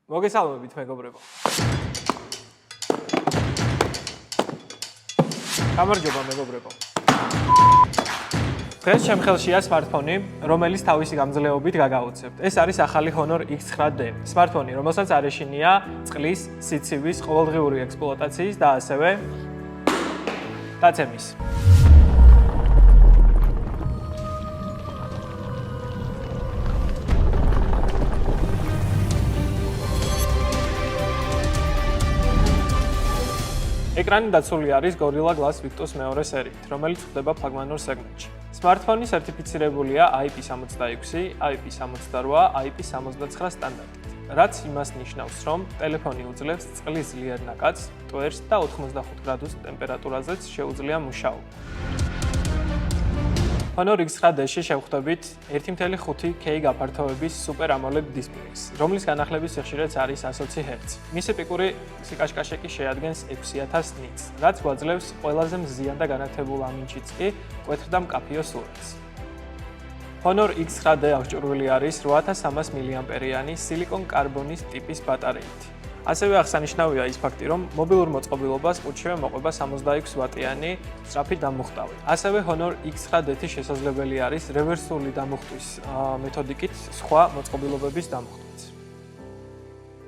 მოგესალმებით მეგობრებო. გამარჯობა მეგობრებო. დღეს ჩემ ხელშია smartphone, რომელიც თავისი გამძლეობით გაგაუცებთ. ეს არის ახალი Honor X9D. Smartphone, რომელსაც არ ეშინია წყლის, სიცივის, ყოველდღიური ექსპლუატაციის და ასევე დაცემის. ეკრანი დაცული არის Gorilla Glass Victus მეორე სერიით, რომელიც გვხვდება ფლაგმანურ სეგმენტში. Smartphone სერტიფიცირებულია IP66, IP68, IP79 სტანდარტით, რაც იმას ნიშნავს, რომ ტელეფონი უძლებს წყლის ძლიერ ნაკადს, ტვერს და 85 გრადუს ტემპერატურაზეც შეუძლია მუშაობა. Honor X9D-ში შევხვდებით 1.5K გაფართოების Super AMOLED დისპლეის, რომლის განახლების სიხშირეც არის 120 Hz. მისი პიკური სიკაშკაშე კი შეადგენს 6000 nits, რაც გვაძლევს ყველაზე მზიან და განათებულ ამინჩიც კი მკვეთრ და მკაფიო სურათს. Honor X9D აღჭურვილი არის 8300 mAh-იანი სილიკონ-კარბონის ტიპის ბატარეით. ასევე აღსანიშნავია ის ფაქტი, რომ მობილურ მოწყობილობას ყუთშივე მოყვება 66 ვატიანი სწრაფი დამუხტავი. ასევე Honor X9D-ი შესაძლებელი არის რევერსული დამუხტვის მეთოდიკით სხვა მოწყობილობების დამუხტვაც.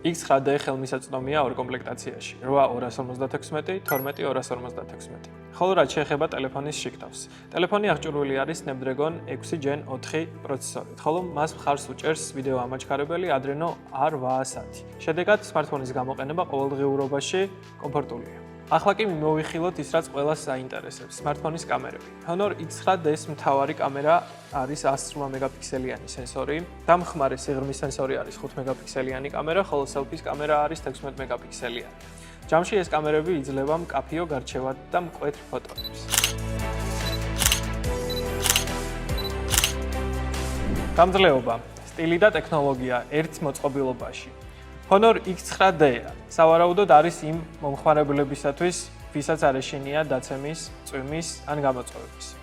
X9D ხელმისაწვდომია ორ კომპლექტაციაში: 8 256, 12 256. ხოლო რაც შეეხება ტელეფონის შიგნავს. ტელეფონი აღჭურვილი არის Snapdragon 6 Gen 4 პროცესორით, ხოლო მას მხარს უჭერს ვიდეო ამაჩქარებელი Adreno R810. შედეგად smartphone-ის გამოყენება ყოველდღიურობაში კომფორტულია. ახლა კი მოვიხილოთ ის, რაც ყველას საინტერესებს: smartphone-ის კამერები. Honor X9D-ის მთავარი კამერა არის 108 მეგაპიქსელიანი სენსორი, დამხმარე სიღრმის სენსორი არის 5 მეგაპიქსელიანი კამერა, ხოლო selfies კამერა არის 16 მეგაპიქსელიანი. ჯამში ეს კამერები იძლევა მკაფიო გარჩევად და მკვეთრ ფოტოებს. გამძლეობა, სტილი და ტექნოლოგია ერთ მოწყობილობაში. Honor X9D სავარაუდოდ არის იმ მომხმარებლებისათვის, ვისაც არ ეშინია დაცემის, წვიმის ან გამოწვევების.